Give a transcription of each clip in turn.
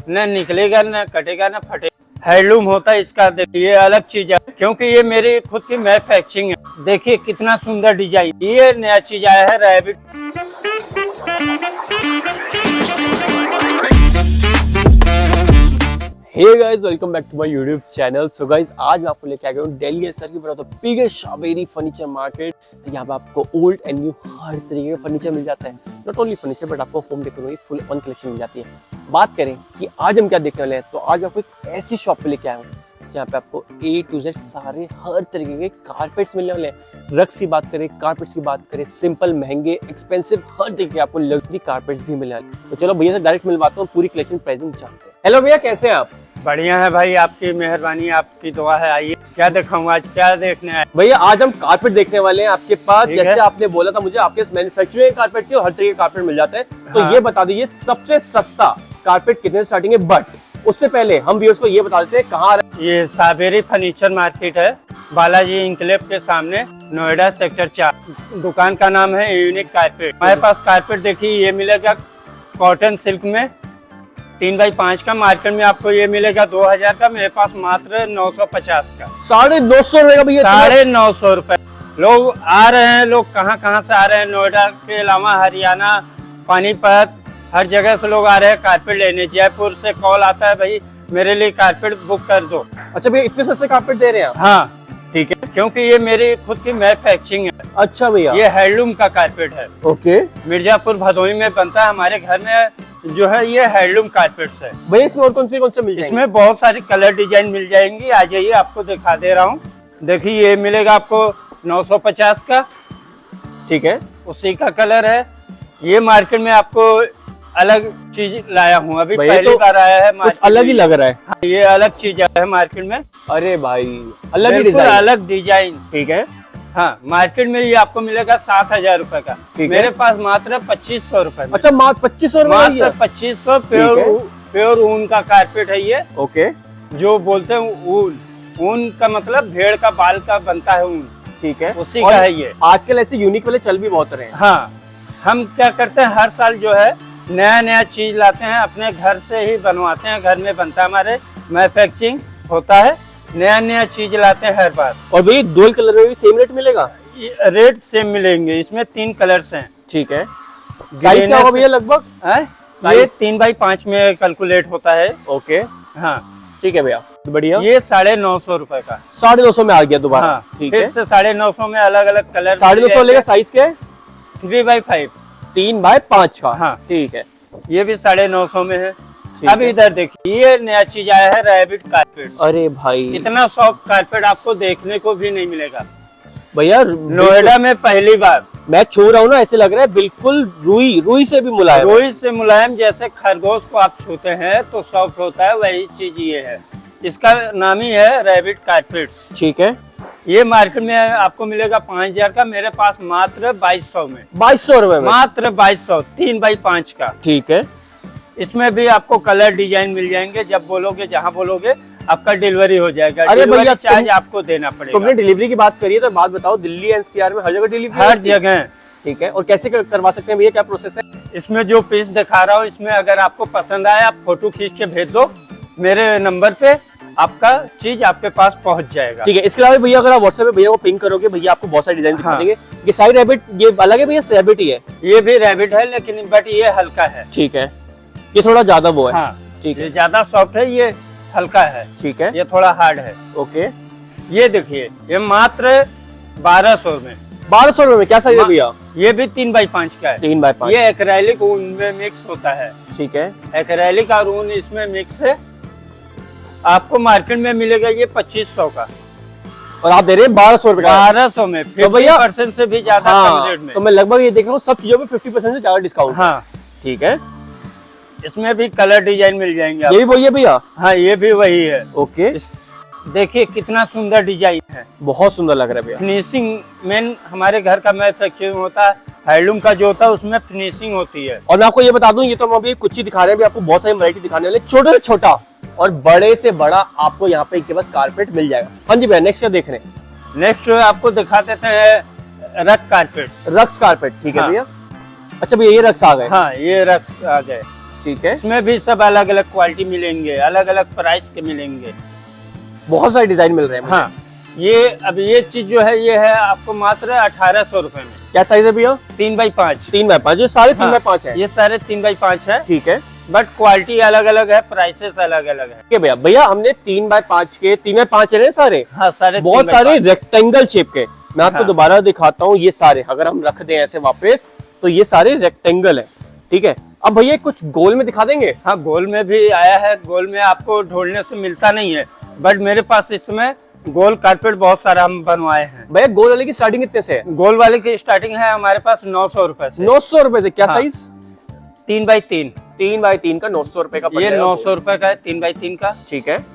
न निकलेगा, न कटेगा, न फटेगा। हैंडलूम होता है इसका। देखिए ये अलग चीज है, क्योंकि ये मेरी खुद की मैन्युफैक्चरिंग है। देखिए कितना सुंदर डिजाइन। ये नया चीज आया है rabbit. Hey guys, welcome back to my YouTube channel. So guys, आज मैं आपको लेके आ गया हूँ दिल्ली एनसीआर की बहुत बिगेस्ट शावेरी फर्नीचर मार्केट। यहाँ पे आपको ओल्ड एंड न्यू हर तरीके का फर्नीचर मिल जाता है। नॉट ओनली फर्नीचर बट आपको होम डेकोर की फुल ऑन कलेक्शन मिल जाती है। बात करें कि आज हम क्या देखने वाले हैं, तो आज आपको एक ऐसी शॉप पे लेके आया हूँ जहाँ पे आपको A to Z सारे हर तरीके के कारपेट्स मिलने वाले हैं। रग्स की बात करें, कारपेट्स की बात करें, सिंपल, महंगे, एक्सपेंसिव, हर तरीके के आपको लग्जरी कारपेट्स भी मिलने वाले हैं। तो चलो भैया से डायरेक्ट मिलवाता हूँ, पूरी कलेक्शन प्राइसिंग जानते हैं। हेलो भैया, कैसे हैं आप? बढ़िया है भाई, आपकी मेहरबानी, आपकी दुआ है। आइए, क्या दिखाऊं आज, क्या देखने आए? भैया आज हम कारपेट देखने वाले हैं आपके पास। जैसे आपने बोला था मुझे, आपके मैन्युफैक्चरिंग कारपेट की और हर तरीके के कारपेट मिल जाते हैं। तो हाँ। ये बता दीजिए सबसे सस्ता कारपेट कितने स्टार्टिंग है। बट उससे पहले हम व्यूअर्स को ये बता देते हैं कहाँ ये शावेरी फर्नीचर मार्केट है, बालाजी इंक्लेव के सामने, नोएडा सेक्टर 4। दुकान का नाम है यूनिक कारपेट। हमारे पास कारपेट देखिए, ये मिलेगा कॉटन सिल्क में 3x5 का। मार्केट में आपको ये मिलेगा 2000 का, मेरे पास मात्र 950 का। 250 रुपए का भैया। 950 रुपए। लोग आ रहे हैं, लोग कहाँ से आ रहे हैं, नोएडा के अलावा हरियाणा, पानीपत, हर जगह से लोग आ रहे हैं कारपेट लेने। जयपुर से कॉल आता है, भाई मेरे लिए कारपेट बुक कर दो। अच्छा भैया, इतने सस्ते कारपेट दे रहे हैं आप? हाँ ठीक है, क्योंकि ये मेरी खुद की मैन्युफैक्चरिंग है। अच्छा भैया, ये हैंडलूम का कारपेट है। ओके। मिर्जापुर भदोही में बनता है। हमारे घर में जो है ये हैंडलूम कारपेट्स है। भैया इसमें और कौन से मिल जाएंगे? इसमें बहुत सारी कलर डिजाइन मिल जाएंगी। आ जाइए, आपको दिखा दे रहा हूँ। देखिए ये मिलेगा आपको 950 का। ठीक है, उसी का कलर है। ये मार्केट में आपको अलग चीज लाया हूँ, अभी भाई पहली बार आया है। कुछ अलग ही लग रहा है। हाँ, ये अलग चीज है मार्केट में। अरे भाई, अलग ही बिल्कुल डिजाइन। अलग डिजाइन। ठीक है। हाँ, मार्केट में ये आपको मिलेगा 7000 रुपए का। मेरे पास मात्र 2500 रुपए में। अच्छा, मात्र 2500 मात्र 2500। प्योर ऊन का कारपेट है ये। ओके। जो बोलते हैं ऊन, ऊन का मतलब भेड़ का बाल का बनता है ऊन। ठीक है, उसी का है ये। आजकल ऐसे यूनिक वाले चल भी बहुत रहे हैं। हाँ, हम क्या करते हैं, हर साल जो है नया चीज लाते हैं, अपने घर से ही बनवाते हैं। घर में बनता है, हमारे मैन्युफैक्चरिंग होता है। नया चीज लाते हैं हर बार। और भैया डुअल कलर में भी सेम रेट मिलेगा? रेट सेम मिलेंगे। इसमें 3 कलर्स हैं। ठीक है। साइज क्या होगा भैया लगभग? ये 3x5 में कैलकुलेट होता है। ओके। हाँ ठीक है भैया, बढ़िया। ये 950 रुपए का। 950 में आ गया दोबारा। हाँ, ठीक फिर है। से 950 में अलग अलग कलर। 950 लेगा। साइज क्या है? 3x5। 3x5 का। हाँ ठीक है। ये भी 950 में है। अब इधर देखिए, ये नया चीज आया है रैबिट कारपेट। अरे भाई, इतना सॉफ्ट कारपेट आपको देखने को भी नहीं मिलेगा भैया। नोएडा में पहली बार मैं छू रहा हूँ ना, ऐसे लग रहा है बिल्कुल रुई से भी मुलायम। रुई से मुलायम। जैसे खरगोश को आप छूते हैं तो सॉफ्ट होता है, वही चीज ये है। इसका नाम ही है रैबिट कारपेट्स। ठीक है। ये मार्केट में आपको मिलेगा 5000 का, मेरे पास मात्र 2200 में। 2200 रुपए में? मात्र 2200, 3x5 का। ठीक है। इसमें भी आपको कलर डिजाइन मिल जाएंगे। जब बोलोगे, जहाँ बोलोगे, आपका डिलीवरी हो जाएगा। अरे भैया, चार्ज आपको देना पड़ेगा। तुमने डिलीवरी की बात करी है, तो बात बताओ, दिल्ली एनसीआर में हर जगह डिलीवरी? हर जगह। ठीक है। और कैसे करवा सकते हैं भैया, क्या प्रोसेस है? इसमें जो पीस दिखा रहा हूँ, इसमें अगर आपको पसंद आए, आप फोटो खींच के भेज दो मेरे नंबर पे, आपका चीज आपके पास पहुंच जाएगा। ठीक है। इसके अलावा भैया अगर आप व्हाट्सएप पे भैया को पिंग करोगे, भैया आपको बहुत सारे डिजाइन दिखा हाँ। देंगे। ये साइड रैबिट, ये अलग है भैया? रैबिट ही है? ये भी रैबिट है, लेकिन बट ये हल्का है। ठीक है। ये थोड़ा ज्यादा वो है। हाँ, ठीक ये है। ज्यादा सॉफ्ट है, ये हल्का है। ठीक है। ये थोड़ा हार्ड है। ओके। ये देखिए, ये मात्र 1200 में। 1200 रुपए में क्या साइज है भैया? ये भी 3x5 का है। 3x5। ये एक्रेलिक ऊन में मिक्स होता है। ठीक है। एक्रेलिक और ऊन इसमें मिक्स है। आपको मार्केट में मिलेगा ये 2500 का, और आप दे रहे हैं 1200 रुपए का? 1200 में 50% से भी ज्यादा कम रेट में। तो मैं लगभग ये देख रहा हूँ सब चीजों में 50% से ज्यादा डिस्काउंट। हाँ, ठीक है। इसमें भी कलर डिजाइन मिल जाएंगे। ये भी वही है भैया? हाँ, ये भी वही है। ओके। देखिए कितना सुंदर डिजाइन है। बहुत सुंदर लग रहा है भैया। फिनिशिंग मेन हमारे घर का मैन्युफैक्चरिंग होता है। हैंडलूम का जो होता है उसमें फिनिशिंग होती है। और मैं आपको ये बता दूं, ये तो हम अभी कुछ ही दिखा रहे हैं, आपको बहुत सारी वैरायटी दिखाने वाले। छोटे से छोटा और बड़े से बड़ा आपको यहाँ पे इनके पास कारपेट मिल जाएगा। हाँ जी भैया, नेक्स्ट क्या देख रहे हैं? नेक्स्ट आपको दिखा देते हैं रग कारपेट। रक्स कारपेट। ठीक है हाँ। भैया। अच्छा भैया, ये रक्स आ गए? हाँ, ये रग्स आ गए। ठीक है, इसमें भी सब अलग अलग क्वालिटी मिलेंगे, अलग अलग प्राइस के मिलेंगे। बहुत सारे डिजाइन मिल रहे हैं मुझे। हाँ, ये अब ये चीज जो है ये है आपको मात्र 1800 रुपए में। क्या साइज है भैया? 3x5। 3x5, ये सारे 3x5 है। ये सारे 3x5 है, ठीक है, बट क्वालिटी अलग अलग है, प्राइसेस अलग अलग है। ठीक है भैया। भैया हमने 3x5 के, 3x5 है ना सारे? हाँ, सारे बहुत 3x5। सारे रेक्टेंगल शेप के। मैं आपको हाँ। दोबारा दिखाता हूँ, ये सारे अगर हम रख दें ऐसे वापस तो ये सारे रेक्टेंगल है, ठीक है। अब भैया कुछ गोल में दिखा देंगे? हाँ, गोल में भी आया है। गोल में आपको ढूंढने से मिलता नहीं है, बट मेरे पास इसमें गोल कारपेट बहुत सारा हम बनवाए हैं। भैया गोल वाले की स्टार्टिंग कितने से है? गोल वाले की स्टार्टिंग है हमारे पास 900 रुपए से। 900 रुपए से। क्या हाँ। साइज? 3x3। 3x3 का 900 रुपए का पड़ ये जाएगा 900 रुपए का है 3x3 का। ठीक है।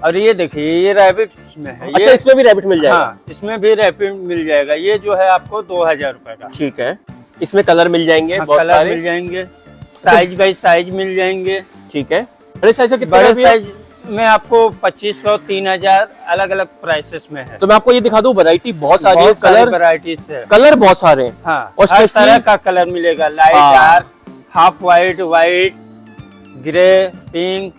और ये देखिए, ये रैबिट में है। अच्छा, इसमें भी रैबिट मिल जाएगा? हाँ, इसमें भी रैबिट मिल जाएगा। ये जो है आपको 2000 रुपए का। ठीक है। इसमें कलर मिल जाएंगे? हाँ, बहुत कलर सारे मिल जाएंगे, साइज बाई साइज मिल जाएंगे। ठीक है। बड़े साइज का कितना बड़े है भैया? साइज में आपको 2500, 3000 अलग अलग प्राइसेस में है। तो मैं आपको ये दिखा दूं, वैरायटी बहुत सारी है, बहुत सारी कलर वैराइटीज है। कलर बहुत सारे हैं। हाँ, और हर especially- तरह का कलर मिलेगा, लाइट, हाँ। Dark, half white, white, grey, pink.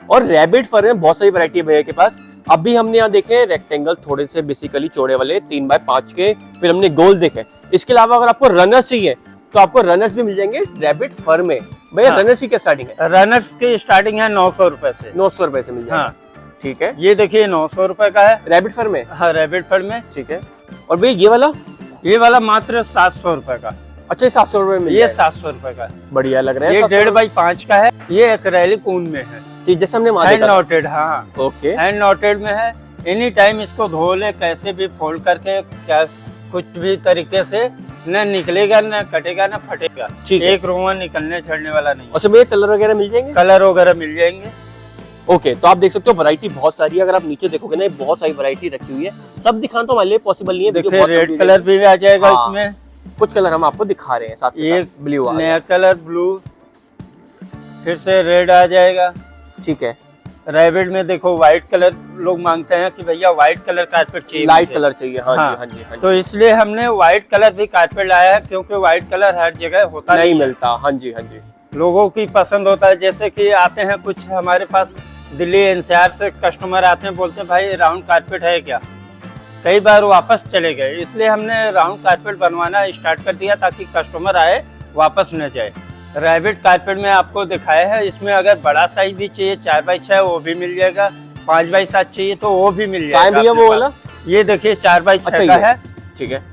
और रैबिट फर में बहुत सारी वैरायटी है भैया के पास। अभी हमने यहाँ देखे रेक्टेंगल, थोड़े से बेसिकली चौड़े वाले 3x5 के, फिर हमने गोल देखे। इसके अलावा अगर आपको रनर्स चाहिए तो आपको रनर्स भी मिल जाएंगे रैबिट फर में। भैया हाँ। रनर्स की क्या स्टार्टिंग है? रनर्स की स्टार्टिंग है 900 रुपए से। 900 रुपए से मिल जाएगा। हाँ, ठीक है। ये देखिए 900 रुपए का है। रैबिट फर में? हाँ, रैबिट फर में। ठीक है। और भैया ये वाला? ये वाला मात्र 700 रुपए का। अच्छा, ये 700 रुपए में मिल ये जाएगा। 700 रुपए का है। बढ़िया लग रहा है। ये 700 1.5x5 का है। ये एक्रेलिक ऊन में है, ठीक, जैसे हमने वहाँ हैंड देखा था। नोटेड। हाँ, ओके। हैंड नोटेड में है। एनी टाइम इसको धो ले, कैसे भी फोल्ड करके, क्या कुछ भी तरीके से, न निकलेगा, न कटेगा, न फटेगा। ठीक है। एक रोवन निकलने छड़ने वाला नहीं। अच्छा भैया कलर वगैरह मिल जाएंगे? कलर वगैरह मिल जाएंगे। ओके, तो आप देख सकते हो वैरायटी बहुत सारी है। अगर आप नीचे देखोगे ना, ये बहुत सारी वैरायटी रखी हुई है। सब दिखाना तो हमारे लिए पॉसिबल नहीं है। वीडियो देखिए, बहुत रेड लंबी हो कलर भी आ जाएगा हाँ। इसमें। कुछ कलर हम आपको दिखा रहे हैं साथ में, ये साथ ब्लू आ गया। नया कलर ब्लू, फिर से रेड आ जाएगा। ठीक है। रैबिट में देखो व्हाइट कलर लोग मांगते हैं कि भैया व्हाइट कलर कारपेट चाहिए, लाइट मुझे। कलर चाहिए। हाँ हाँ, जी, हाँ जी, हाँ जी। तो इसलिए हमने व्हाइट कलर भी कारपेट लाया है, क्योंकि व्हाइट कलर हर जगह होता नहीं है। मिलता। हाँ जी, हाँ जी। लोगों की पसंद होता है। जैसे कि आते हैं कुछ हमारे पास दिल्ली एनसीआर से कस्टमर आते हैं, बोलते हैं भाई राउंड कारपेट है क्या। कई बार वापस चले गए, इसलिए हमने राउंड कारपेट बनवाना स्टार्ट कर दिया ताकि कस्टमर आए वापस न जाए। रैबिट कारपेट में आपको दिखाया है, इसमें अगर बड़ा साइज भी चाहिए 4x6 वो भी मिल जाएगा, 5x7 चाहिए तो वो भी मिल कहाँ है जाएगा। भैया अपने वो पास। वाला? ये देखिए 4x6 अच्छा, का ये है। ठीक है।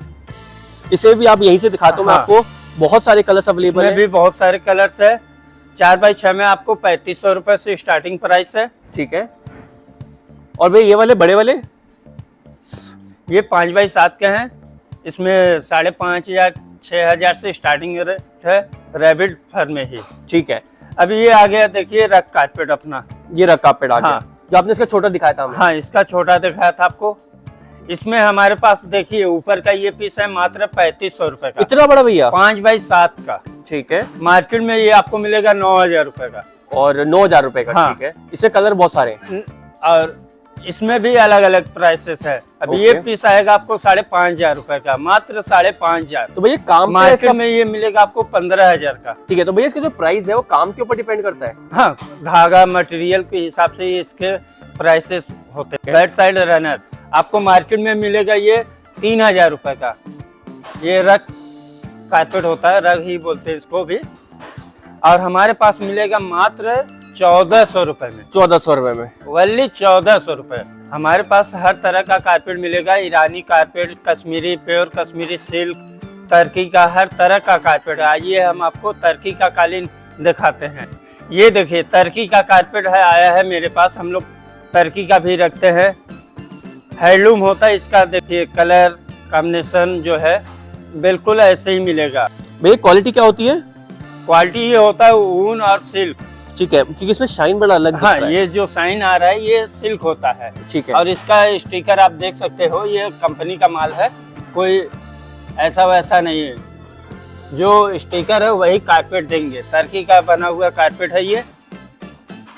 इसे भी आप यहीं से दिखाता हूँ मैं हाँ। आपको। बहुत सारे कलर्स अवेलेबल इसमें है। भी बहुत सारे कलर्स है। 4x6 में आपको 3500 रुपए से स्टार्टिंग प्राइस है। ठीक है। और भैया ये वाले बड़े वाले? ये 5x7 के हैं। इसमें 5500, 6000 से स्टार्टिंग रेट है रैबिट फर में ही। ठीक है। अभी ये आ गया, देखिए रग कारपेट अपना। ये रखा पेड़ आ गया। हाँ। जो आपने इसका छोटा दिखाया था हमें। हाँ, इसका छोटा दिखाया था आपको। इसमें हमारे पास देखिए ऊपर का ये पीस है मात्र 3500 रुपए का, इतना बड़ा भैया? 5x7 का। ठीक है। मार्केट में ये आपको मिलेगा 9000 रुपए का। और 9000 रुपए का। हाँ। ठीक है। इससे कलर बहुत सारे हैं। और इसमें भी अलग अलग प्राइसेस है। अभी ये ओके। पीस आएगा आपको 5500 रुपए का, मात्र 5500। तो भैया काम पे मार्केट इसका- में ये मिलेगा आपको 15000 का। ठीक है। तो भैया इसका जो प्राइस है वो काम के ऊपर डिपेंड करता है? हाँ, धागा मटेरियल के हिसाब से ही इसके प्राइसेस होते हैं। बैक साइड रनर आपको मार्केट में मिलेगा ये 3000 रुपए का। ये रग कारपेट होता है, रग ही बोलते हैं इसको भी। और हमारे पास मिलेगा मात्र 1400 रुपए में। 1400 रुपए में? वनली 1400 रुपए। हमारे पास हर तरह का कारपेट मिलेगा। ईरानी carpet, Kashmiri, pure Kashmiri silk, Turkey का, हर तरह का कारपेट है। आइए हम आपको टर्की का कालीन दिखाते हैं। ये देखिए टर्की का कारपेट है, आया है मेरे पास। हम लोग टर्की का भी रखते हैं, हैंडलूम होता है इसका। देखिए कलर कॉम्बिनेशन जो है बिल्कुल ऐसे ही मिलेगा। भैया क्वालिटी क्या होती है? क्वालिटी ये होता है ऊन और सिल्क। ठीक है, क्योंकि इसमें शाइन बड़ा अलग हाँ, दिख रहा है। ये जो साइन आ रहा है ये सिल्क होता है। ठीक है। और इसका स्टिकर आप देख सकते हो, ये कंपनी का माल है, कोई ऐसा वैसा नहीं है। जो स्टिकर है वही कारपेट देंगे। टर्की का बना हुआ कारपेट है ये।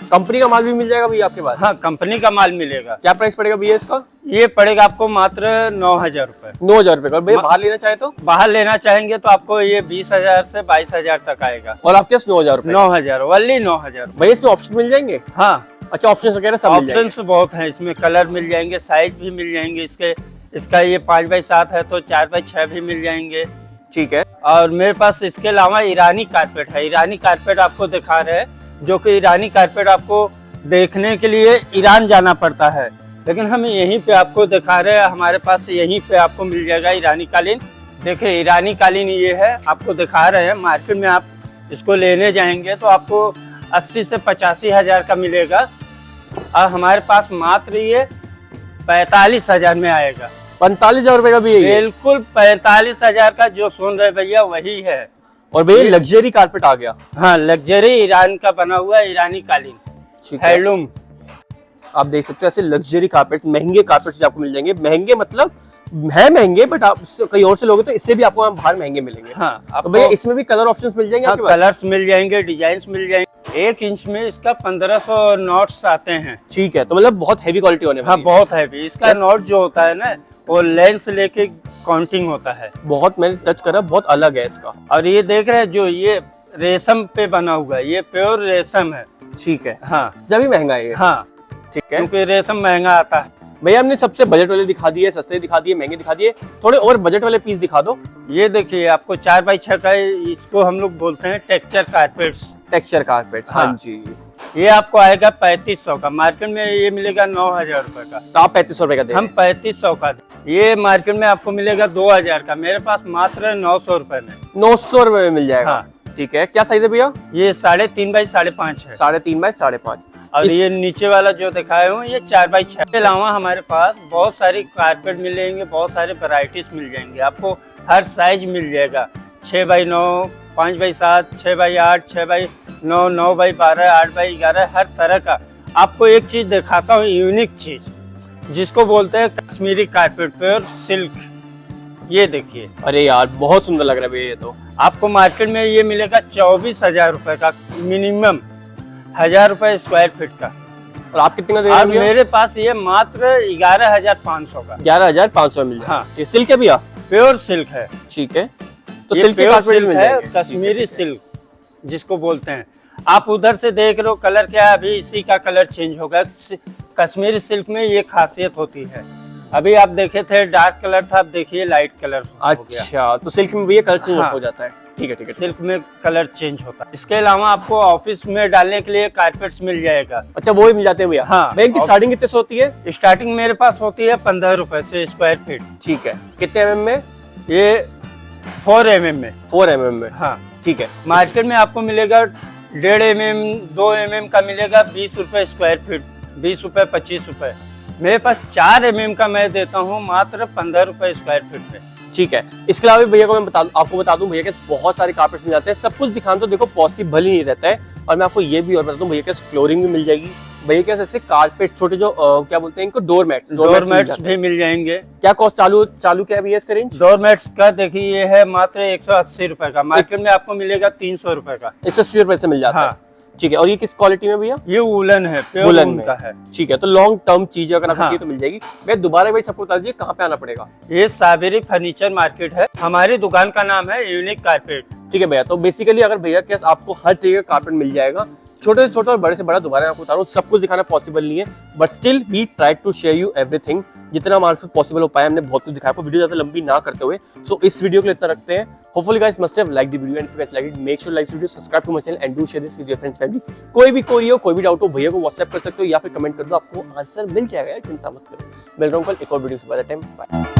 कंपनी का माल भी मिल जाएगा भैया आपके पास? हाँ, कंपनी का माल मिलेगा। क्या प्राइस पड़ेगा भैया इसका? ये पड़ेगा आपको मात्र 9,000 रुपए। 9,000 रुपए का। भैया बाहर लेना चाहे तो? बाहर लेना चाहेंगे तो आपको ये 20,000 से 22,000 तक आएगा। और आपके पास 9,000 रुपए? 9,000, ओनली 9,000। भैया इसमें ऑप्शन मिल जाएंगे? हाँ, अच्छा, ऑप्शन वगैरह सब मिल जाएंगे? ऑप्शन बहुत हैं इसमें, कलर मिल जाएंगे, साइज भी मिल जाएंगे इसके। इसका ये 5x7 है तो 4x6 भी मिल जाएंगे। ठीक है। और मेरे पास इसके अलावा ईरानी कारपेट है। ईरानी कारपेट आपको दिखा रहे हैं, जो कि ईरानी कारपेट आपको देखने के लिए ईरान जाना पड़ता है, लेकिन हम यहीं पे आपको दिखा रहे हैं। हमारे पास यहीं पे आपको मिल जाएगा ईरानी कालीन। देखिए ईरानी कालीन ये है, आपको दिखा रहे हैं। मार्केट में आप इसको लेने जाएंगे तो आपको 80 से 85,000 का मिलेगा, और हमारे पास मात्र ये 45,000 में आएगा। 45,000 रुपए का भी है ये? बिल्कुल 45,000 का जो सुन रहे भैया वही है। और भैया लग्जरी कारपेट आ गया। हाँ, लग्जरी ईरान का बना हुआ ईरानी कालीन, हैंडलूम। आप देख सकते हो ऐसे लग्जरी कारपेट, महंगे कारपेट आपको मिल जाएंगे। महंगे मतलब है महंगे, बट आप कहीं और से लोगे तो इससे भी आपको वहाँ बाहर महंगे मिलेंगे। हाँ, तो भैया इसमें भी कलर ऑप्शंस मिल जाएंगे? हाँ, कलर्स मिल जाएंगे, डिजाइन मिल जाएंगे। 1 इंच में इसका 1500 नोट्स आते हैं। ठीक है, तो मतलब बहुत हैवी क्वालिटी होने वाली है। हाँ, बहुत हैवी। इसका नोट जो होता है ना, वो लेंस लेके काउंटिंग होता है। बहुत, मैंने टच करा, बहुत अलग है इसका। और ये देख रहे हैं जो ये रेशम पे बना हुआ है, ये प्योर रेशम है। ठीक है। हाँ, जब भी महंगा है ये। हाँ, ठीक है, क्योंकि रेशम महंगा आता है। भैया हमने सबसे बजट वाले दिखा दिए, सस्ते दिखा दिए, महंगे दिखा दिए, थोड़े और बजट वाले पीस दिखा दो। ये देखिए आपको 4x6 का, इसको हम लोग बोलते हैं टेक्सचर कारपेट्स। टेक्सचर कारपेट, हाँ जी। ये आपको आएगा 3500 का। मार्केट में ये मिलेगा 9,000 रुपए का, तो आप 3500 रुपए का दे? हम 3500 का। ये मार्केट में आपको मिलेगा 2,000 का, मेरे पास मात्र 900 रुपए में। 900 रुपए में मिल जाएगा। हाँ। ठीक है, क्या साइज है भैया? ये 3.5x5.5 है। 3.5x5.5। और ये नीचे वाला जो दिखाया हूँ ये 4x6। के अलावा हमारे पास बहुत सारी कारपेट मिलेंगे, बहुत सारे वैरायटीज मिल जाएंगे। आपको हर साइज मिल जाएगा, 6x9, 5x7, 6x8, 6x9, 9x12, 8x11, हर तरह का। आपको एक चीज दिखाता हूँ, यूनिक चीज, जिसको बोलते हैं कश्मीरी कारपेट, प्योर सिल्क। ये देखिए। अरे यार बहुत सुंदर लग रहा है भैया ये तो। आपको मार्केट में ये मिलेगा 24,000 रुपए का मिनिमम, 1,000 रुपए स्क्वायर फीट का। और आप कितने का दे रहे और हैं? मेरे पास ये मात्र 11,500 का। 11,500 मिल जाएगा। हाँ। ये सिल्क है भैया? प्योर सिल्क है। ठीक है, तो ये सिल्क के प्योर कारपेट सिल्क मिल है, जाएंगे। कश्मीरी सिल्क जिसको बोलते हैं। आप उधर से देख लो, कलर क्या है, अभी इसी का कलर चेंज होगा। कश्मीरी सिल्क में ये खासियत होती है। अभी आप देखे थे डार्क कलर था, अब देखिए लाइट कलर हो गया। अच्छा, तो सिल्क में भैया कलर चेंज हाँ। हो जाता है। ठीक है, ठीक है। सिल्क में कलर चेंज होता है। इसके अलावा आपको ऑफिस में डालने के लिए कारपेट्स मिल जाएगा। अच्छा, वो भी मिल जाते हैं भैया? हाँ। भैया इनकी स्टार्टिंग कितने से होती है? स्टार्टिंग मेरे पास होती है 15 रुपए से स्क्वायर फीट। ठीक है, कितने mm में? ये 4 mm में। 4 mm में। हाँ, ठीक है। मार्केट में आपको मिलेगा 1.5 mm, 2 mm का मिलेगा 20 रुपए स्क्वायर फीट, 20 रुपए, 25 रुपए। मेरे पास 4 mm का मैं देता हूँ मात्र 15 रुपए स्क्वायर फीट पे। ठीक है, इसके अलावा भैया को मैं आपको बता दूं, भैया के बहुत सारे कारपेट मिल जाते हैं। सब कुछ दिखाना तो देखो पॉसिबल ही नहीं रहता है। और मैं आपको ये भी और बता दूं, भैया के फ्लोरिंग भी मिल जाएगी। भैया के ऐसे कारपेट, छोटे जो क्या बोलते हैं इनको, डोरमेट्स भी मिल जाएंगे। क्या कॉस्ट चालू क्या है भैया इसका रेंज? डोरमेट्स का देखिए ये है मात्र 180 रुपए का, मार्केट में आपको मिलेगा 300 रुपए का। 180 रुपए से मिल जाता है। ठीक है, और ये किस क्वालिटी में भैया? ये वुलन है, प्योर वुलन का है। ठीक है, तो लॉन्ग टर्म चीज अगर आपको चाहिए तो मिल जाएगी। मैं दोबारा भाई सबको बता दीजिए कहाँ पे आना पड़ेगा? ये साबेरी फर्नीचर मार्केट है, हमारी दुकान का नाम है यूनिक कारपेट। ठीक है भैया, तो बेसिकली अगर भैया के आपको हर तरीके का कारपेट मिल जाएगा, छोटे से छोटा और बड़े से बड़ा। दोबारा आपको बता रहा हूँ, सब कुछ दिखाना पॉसिबल नहीं है, but still we try to share you everything. जितना हमारे से पॉसिबल हो पाया हमने बहुत कुछ दिखाया। वीडियो ज्यादा लंबी ना करते हुए, सो इस वीडियो के लिए इतना रखते हैं। Hopefully guys must have liked the video, and if you guys liked it, make sure to like this video, subscribe to my channel and do share this with your friends, family. कोई भी कोई हो, कोई भी doubt हो, भैया को WhatsApp कर सकते हो या फिर कमेंट कर दो, आपको आंसर मिल जाएगा, चिंता मत करो। मिल रहा हूँ कल एक और वीडियो से। By the time, bye.